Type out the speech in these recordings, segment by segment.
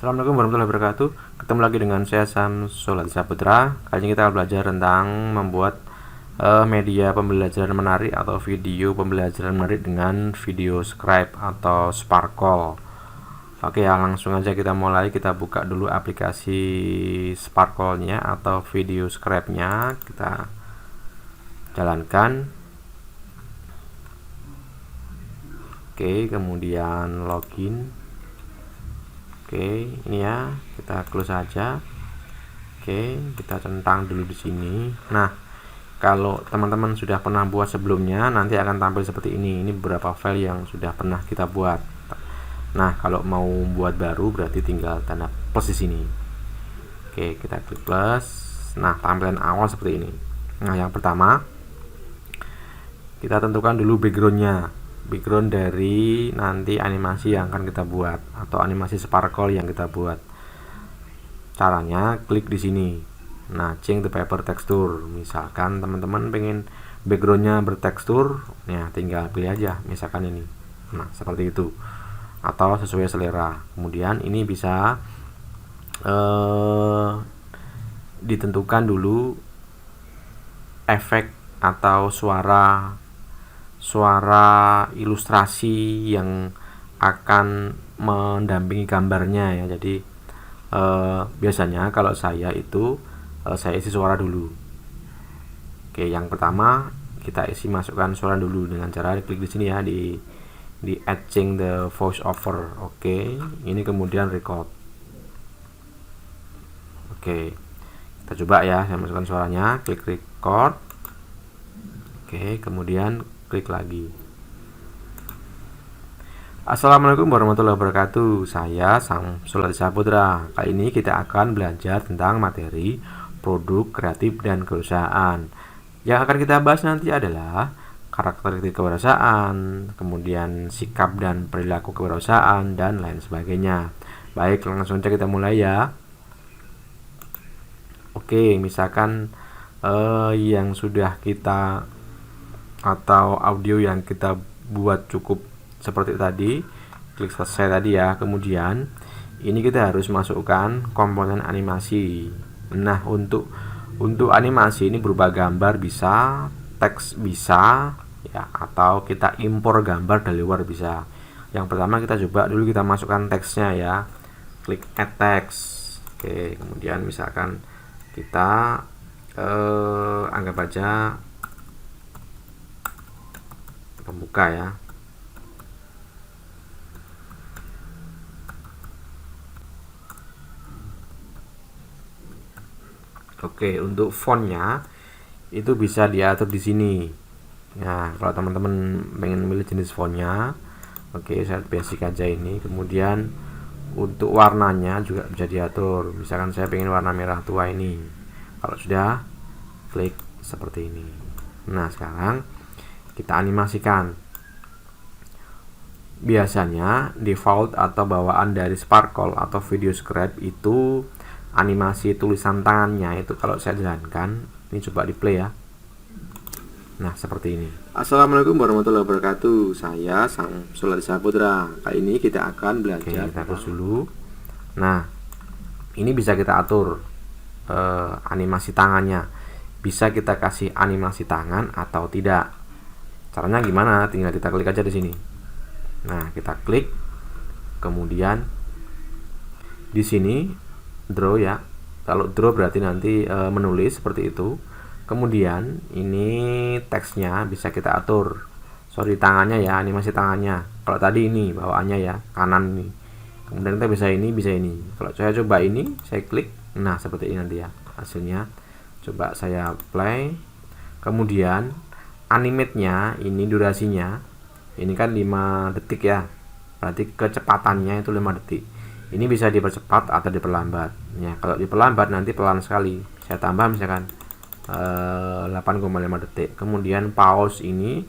Assalamualaikum warahmatullahi wabarakatuh. Ketemu lagi dengan saya Samsul Saputra. Kali ini kita akan belajar tentang membuat media pembelajaran menarik atau video pembelajaran menarik dengan video scribe atau Sparkle. Oke ya, langsung aja kita mulai. Kita buka dulu aplikasi Sparkle-nya atau video scribe-nya. Kita jalankan. Oke, kemudian login. Oke, ini ya, kita close saja. Oke, kita centang dulu di sini. Nah, kalau teman-teman sudah pernah buat sebelumnya, nanti akan tampil seperti ini. Ini beberapa file yang sudah pernah kita buat. Nah, kalau mau buat baru berarti tinggal tanda plus di sini. Oke, kita klik plus. Nah, tampilan awal seperti ini. Nah, yang pertama kita tentukan dulu background dari nanti animasi yang akan kita buat atau animasi Sparkle yang kita buat. Caranya klik di sini. Nah, change the paper texture. Misalkan teman-teman pengen backgroundnya bertekstur, ya tinggal pilih aja misalkan ini. Nah, seperti itu. Atau sesuai selera. Kemudian ini bisa ditentukan dulu efek atau suara ilustrasi yang akan mendampingi gambarnya ya. Jadi biasanya kalau saya itu saya isi suara dulu. Oke, yang pertama kita masukkan suara dulu dengan cara klik di sini ya, di add change the voice over. Oke, ini kemudian record. Oke, kita coba ya, saya masukkan suaranya, klik record. Oke, kemudian klik lagi. Assalamualaikum warahmatullahi wabarakatuh. Saya Samsul Saputra. Kali ini kita akan belajar tentang materi produk kreatif dan kewirausahaan. Yang akan kita bahas nanti adalah karakteristik kewirausahaan, kemudian sikap dan perilaku kewirausahaan, dan lain sebagainya. Baik, langsung saja kita mulai ya. Oke, misalkan yang sudah kita atau audio yang kita buat cukup seperti tadi, klik selesai tadi ya. Kemudian ini kita harus masukkan komponen animasi. Nah, untuk animasi ini berupa gambar bisa, teks bisa ya, atau kita impor gambar dari luar bisa. Yang pertama kita coba dulu kita masukkan teksnya ya. Klik add text. Oke, kemudian misalkan kita anggap aja pembuka ya. Oke, untuk fontnya itu bisa diatur di sini. Nah, kalau teman-teman pengen milih jenis fontnya, oke, saya basic aja ini. Kemudian untuk warnanya juga bisa diatur. Misalkan saya pengen warna merah tua ini. Kalau sudah, klik seperti ini. Nah, sekarang kita animasikan. Biasanya default atau bawaan dari Sparkle atau video scribe itu animasi tulisan tangannya itu kalau saya jalankan, ini coba di play ya. Nah, seperti ini. Assalamualaikum warahmatullahi wabarakatuh. Saya Samsul Saputra. Kali ini kita akan belajar. Oke, kita hapus dulu. Nah, ini bisa kita atur animasi tangannya. Bisa kita kasih animasi tangan atau tidak. Caranya gimana? Tinggal kita klik aja di sini. Nah, kita klik. Kemudian di sini draw ya. Kalau draw berarti nanti menulis seperti itu. Kemudian ini teksnya bisa kita atur. Sorry, tangannya ya, animasi tangannya. Kalau tadi ini bawaannya ya, kanan ini. Kemudian kita bisa ini, bisa ini. Kalau saya coba ini, saya klik. Nah, seperti ini nanti ya hasilnya. Coba saya play. Kemudian animate-nya ini durasinya ini kan 5 detik ya, berarti kecepatannya itu 5 detik. Ini bisa dipercepat atau diperlambat ya. Kalau diperlambat nanti pelan sekali. Saya tambah misalkan 8,5 detik. Kemudian pause ini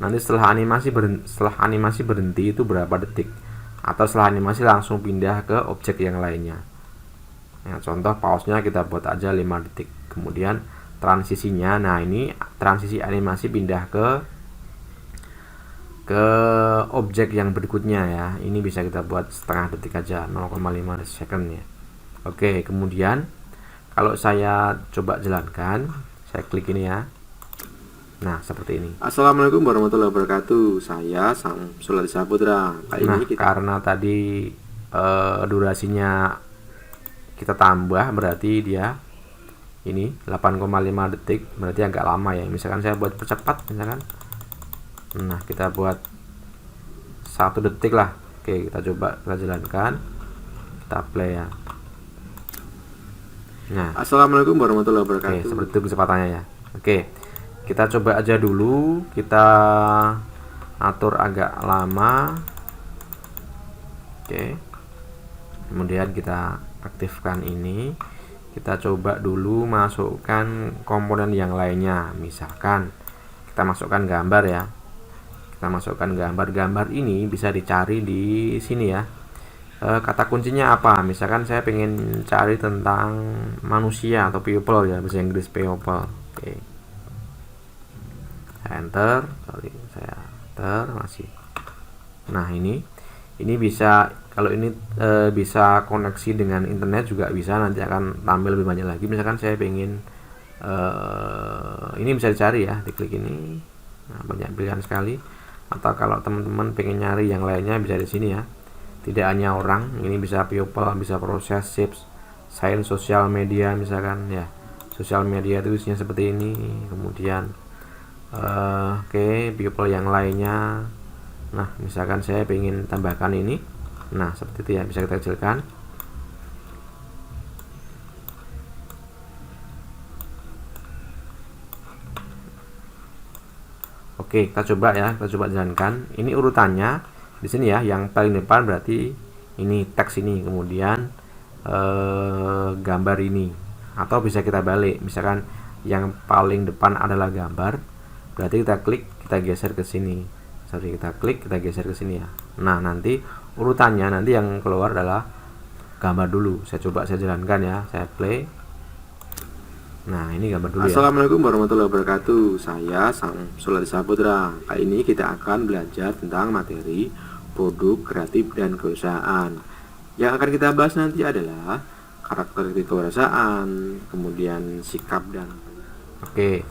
nanti setelah animasi berhenti itu berapa detik, atau setelah animasi langsung pindah ke objek yang lainnya ya. Contoh pause-nya kita buat aja 5 detik. Kemudian transisinya, nah ini transisi animasi pindah ke ke objek yang berikutnya ya. Ini bisa kita buat setengah detik aja, 0,5 second ya. Oke, kemudian kalau saya coba jalankan, saya klik ini ya. Nah, seperti ini. Assalamualaikum warahmatullahi wabarakatuh. Saya Samsul Saputra. Nah, karena tadi durasinya kita tambah, berarti dia ini 8,5 detik, berarti agak lama ya. Misalkan saya buat percepat misalkan. Nah, kita buat 1 detik lah. Oke, kita coba kita jalankan. Kita play ya. Nah, Assalamualaikum warahmatullahi wabarakatuh. Oke, seperti itu kecepatannya ya. Oke, kita coba aja dulu. Kita atur agak lama. Oke, kemudian kita aktifkan ini. Kita coba dulu masukkan komponen yang lainnya. Misalkan kita masukkan gambar ya. Kita masukkan gambar ini bisa dicari di sini ya. Kata kuncinya apa? Misalkan saya pengen cari tentang manusia atau people ya, bahasa Inggris people. Oke, saya enter, saya enter masih. Nah, ini bisa, kalau ini bisa koneksi dengan internet juga bisa, nanti akan tampil lebih banyak lagi. Misalkan saya pengen ini bisa dicari ya, diklik ini. Nah, banyak pilihan sekali. Atau kalau teman-teman pengen nyari yang lainnya bisa di sini ya. Tidak hanya orang, ini bisa people, bisa proses, shapes, science, sosial media misalkan ya. Sosial media itu isinya seperti ini. Kemudian oke, people yang lainnya. Nah, misalkan saya pengen tambahkan ini. Nah, seperti itu ya, bisa kita kecilkan. Oke, kita coba ya, kita coba jalankan. Ini urutannya di sini ya, yang paling depan berarti ini teks ini, kemudian gambar ini. Atau bisa kita balik, misalkan yang paling depan adalah gambar, berarti kita klik, kita geser ke sini. Sorry, kita klik, kita geser ke sini ya. Nah, nanti urutannya nanti yang keluar adalah gambar dulu. Saya coba saya jalankan ya, saya play. Nah, ini gambar dulu ya. Assalamualaikum warahmatullahi wabarakatuh. Saya Samsul Saputra. Kali ini kita akan belajar tentang materi produk kreatif dan keusahaan. Yang akan kita bahas nanti adalah karakteristik keusahaan, kemudian sikap dan. Oke.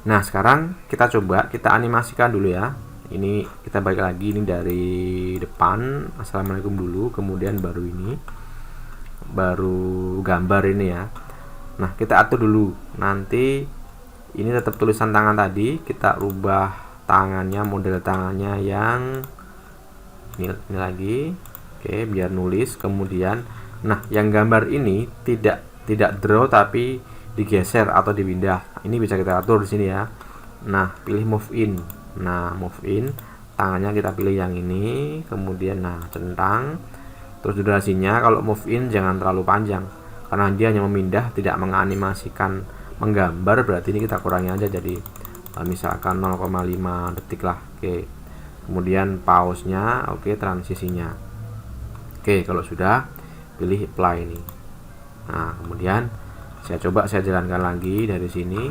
Nah, sekarang kita coba kita animasikan dulu ya. Ini kita balik lagi, ini dari depan. Assalamualaikum dulu, kemudian baru ini, baru gambar ini ya. Nah, kita atur dulu. Nanti ini tetap tulisan tangan tadi, kita rubah tangannya, model tangannya yang ini lagi. Oke, biar nulis. Kemudian, nah, yang gambar ini tidak draw tapi digeser atau dipindah. Ini bisa kita atur di sini ya. Nah, pilih move in. Nah, move in, tangannya kita pilih yang ini. Kemudian, nah, centang. Terus durasinya kalau move in jangan terlalu panjang, karena dia hanya memindah, tidak menganimasikan menggambar. Berarti ini kita kurangi aja jadi misalkan 0,5 detik lah. Oke, kemudian pause nya, oke, transisinya. Oke, kalau sudah pilih apply ini. Nah, kemudian saya coba saya jalankan lagi dari sini.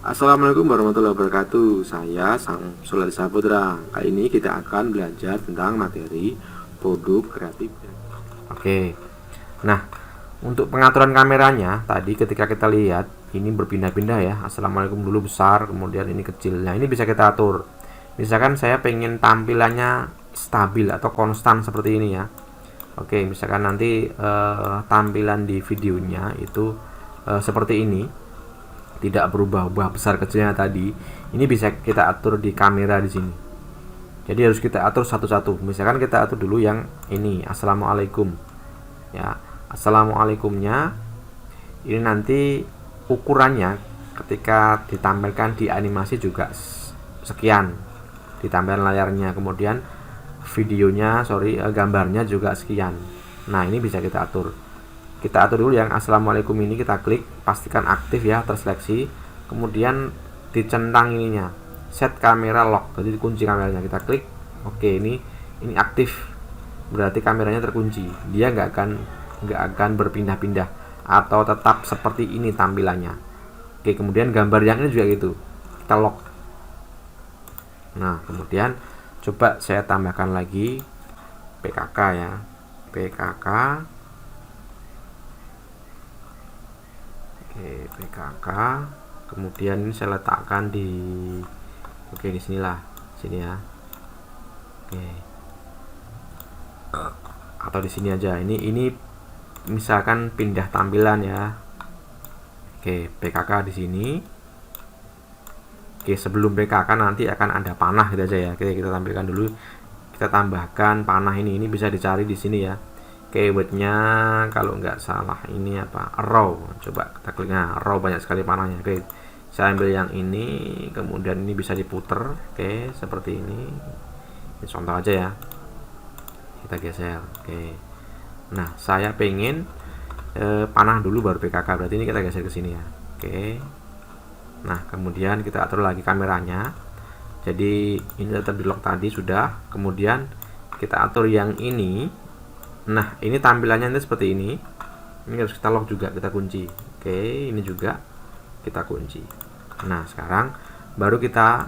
Assalamualaikum warahmatullahi wabarakatuh. Saya Samsul Saputra. Kali ini kita akan belajar tentang materi produk kreatif. Oke. Nah, untuk pengaturan kameranya tadi ketika kita lihat ini berpindah-pindah ya. Assalamualaikum dulu besar, kemudian ini kecil. Nah, ini bisa kita atur. Misalkan saya pengen tampilannya stabil atau konstan seperti ini ya. Oke, misalkan nanti tampilan di videonya itu seperti ini, tidak berubah-ubah besar kecilnya tadi. Ini bisa kita atur di kamera di sini. Jadi harus kita atur satu-satu. Misalkan kita atur dulu yang ini, assalamualaikum ya. Assalamualaikumnya ini nanti ukurannya ketika ditampilkan di animasi juga sekian, ditampilkan layarnya. Kemudian videonya, gambarnya juga sekian. Nah, ini bisa kita atur. Kita atur dulu yang assalamualaikum ini, kita klik, pastikan aktif ya, terseleksi. Kemudian dicentang ininya, set kamera lock, jadi dikunci kameranya, kita klik. Oke, ini aktif, berarti kameranya terkunci, dia nggak akan berpindah-pindah atau tetap seperti ini tampilannya. Oke, kemudian gambar yang ini juga gitu, kita lock. Nah, kemudian coba saya tambahkan lagi PKK ya, PKK. Oke, PKK. Kemudian ini saya letakkan di, oke, di sinilah, sini ya. Oke, atau di sini aja. Ini misalkan pindah tampilan ya. Oke, PKK di sini. Oke, sebelum PKK nanti akan ada panah gitu aja ya. Oke, kita tampilkan dulu. Kita tambahkan panah ini bisa dicari di sini ya. Keywordnya kalau nggak salah ini apa, arrow. Coba kita klik, nah arrow banyak sekali panahnya. Oke, saya ambil yang ini, kemudian ini bisa diputer. Oke, seperti ini contoh aja ya, kita geser. Oke, nah saya pengen panah dulu baru PKK, berarti ini kita geser ke sini ya. Oke, nah kemudian kita atur lagi kameranya, jadi ini tetap di lock tadi sudah. Kemudian kita atur yang ini. Nah, ini tampilannya ini seperti ini harus kita lock juga, kita kunci. Oke, ini juga kita kunci. Nah, sekarang baru kita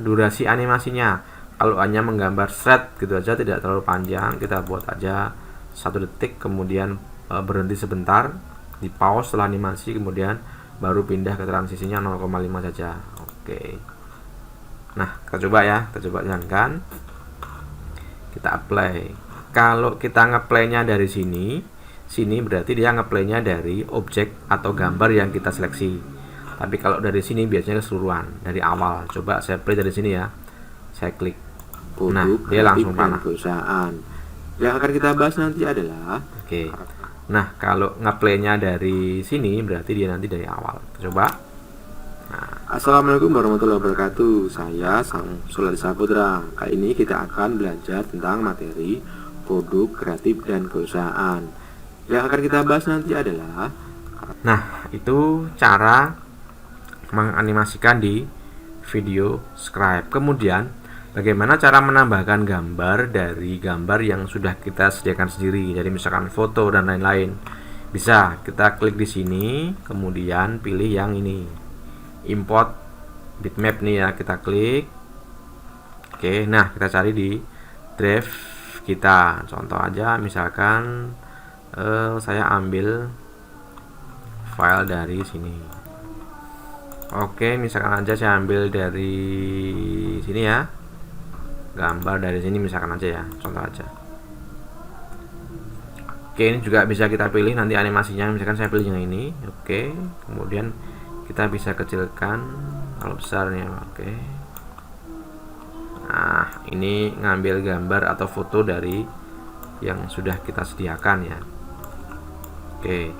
durasi animasinya. Kalau hanya menggambar thread gitu aja, tidak terlalu panjang, kita buat aja 1 detik, kemudian berhenti sebentar, di pause setelah animasi, kemudian baru pindah ke transisinya 0,5 saja. Oke, nah kita coba ya, kita coba jalankan, kita apply. Kalau kita ngeplaynya dari sini berarti dia ngeplaynya dari objek atau gambar yang kita seleksi. Tapi kalau dari sini biasanya keseluruhan dari awal. Coba saya play dari sini ya, saya klik. Nah, dia langsung panah. Perusahaan. Yang akan kita bahas nanti adalah, oke. Nah, kalau ngeplaynya dari sini berarti dia nanti dari awal. Coba. Nah. Assalamualaikum warahmatullahi wabarakatuh. Saya Sang Suladi Saputra. Kali ini kita akan belajar tentang materi produk kreatif dan keusahaan. Yang akan kita bahas nanti adalah, nah, itu cara menganimasikan di video scribe. Kemudian bagaimana cara menambahkan gambar dari gambar yang sudah kita sediakan sendiri, jadi misalkan foto dan lain-lain. Bisa kita klik di sini, kemudian pilih yang ini, import bitmap nih ya, kita klik. Oke, nah kita cari di drive kita. Contoh aja, misalkan saya ambil file dari sini. Oke, misalkan aja saya ambil dari sini ya, gambar dari sini misalkan aja ya, contoh aja. Oke, ini juga bisa kita pilih nanti animasinya, misalkan saya pilih yang ini. Oke, kemudian kita bisa kecilkan kalau besarnya. Oke, nah ini ngambil gambar atau foto dari yang sudah kita sediakan ya. Oke,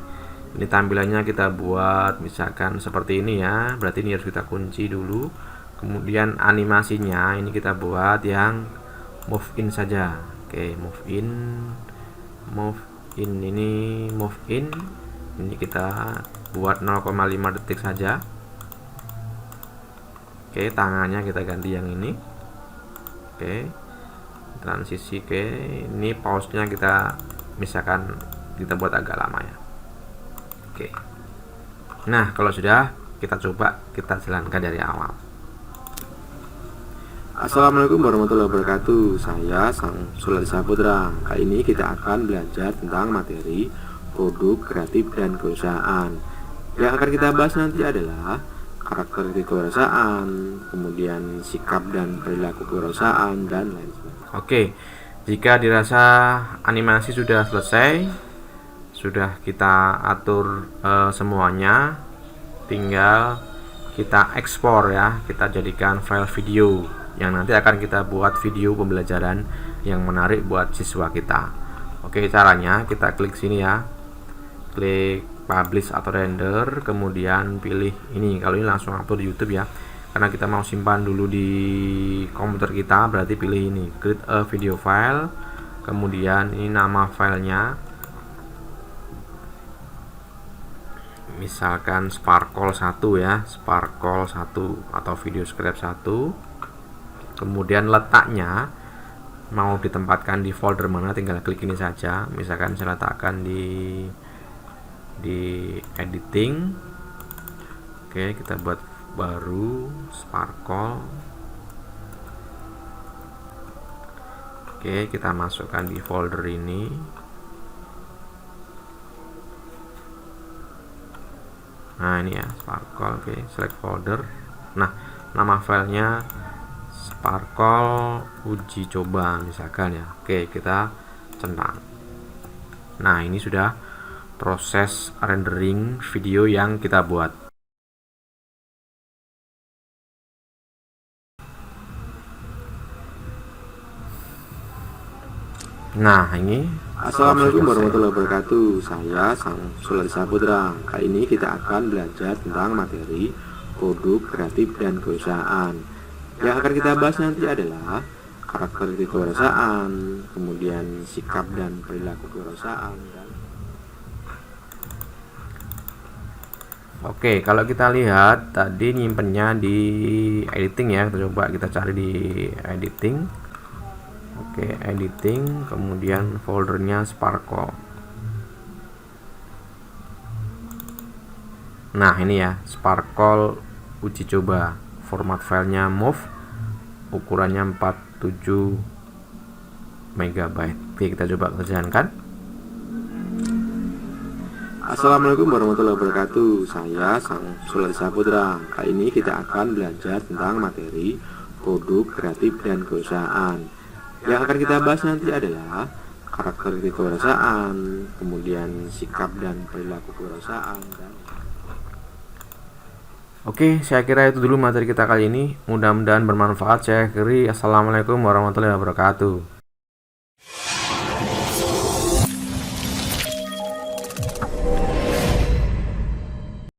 ini tampilannya kita buat misalkan seperti ini ya, berarti ini harus kita kunci dulu. Kemudian animasinya ini kita buat yang move in saja. Oke, move in ini move in ini kita buat 0,5 detik saja. Oke, tangannya kita ganti yang ini. Oke, transisi. Oke, ini pause nya kita misalkan kita buat agak lama ya. Oke, nah kalau sudah, kita coba kita jalankan dari awal. Assalamualaikum warahmatullahi wabarakatuh. Saya Sang Suladi Saputra. Kali ini kita akan belajar tentang materi produk kreatif dan keusahaan. Yang akan kita bahas nanti adalah karakteristik kewirausahaan, kemudian sikap dan perilaku kewirausahaan, dan lain sebagainya. Oke, jika dirasa animasi sudah selesai, sudah kita atur semuanya, tinggal kita ekspor ya, kita jadikan file video yang nanti akan kita buat video pembelajaran yang menarik buat siswa kita. Oke, caranya kita klik sini ya, klik publish atau render, kemudian pilih ini. Kalau ini langsung upload di YouTube ya, karena kita mau simpan dulu di komputer kita, berarti pilih ini, create a video file, kemudian ini nama filenya, misalkan Sparkle 1 ya, Sparkle 1 atau video script 1. Kemudian letaknya mau ditempatkan di folder mana, tinggal klik ini saja. Misalkan saya letakkan di editing. Oke, kita buat baru, Sparkle. Oke, kita masukkan di folder ini. Nah, ini ya, Sparkle. Oke, select folder. Nah, nama filenya Sparkle uji coba misalkan ya. Oke, kita centang. Nah, ini sudah proses rendering video yang kita buat. Nah, ini Assalamualaikum warahmatullahi wabarakatuh. Saya Sang Suladi Saputra. Kali ini kita akan belajar tentang materi produk kreatif dan kewirausahaan. Yang akan kita bahas nanti adalah karakteristik kewirausahaan, kemudian sikap dan perilaku kewirausahaan. Oke, kalau kita lihat tadi nyimpennya di editing ya. Kita coba kita cari di editing. Oke, editing, kemudian foldernya Sparkle. Nah, ini ya, Sparkle uji coba. Format filenya MOV, ukurannya 47 MB. Oke, kita coba kerjakan. Assalamualaikum warahmatullahi wabarakatuh. Saya Sang Suladi Saputra. Kali ini kita akan belajar tentang materi produk kreatif dan kewirausahaan. Yang akan kita bahas nanti adalah karakteristik kewirausahaan, kemudian sikap dan perilaku kewirausahaan. Oke, saya kira itu dulu materi kita kali ini. Mudah-mudahan bermanfaat. Saya akhiri. Assalamualaikum warahmatullahi wabarakatuh.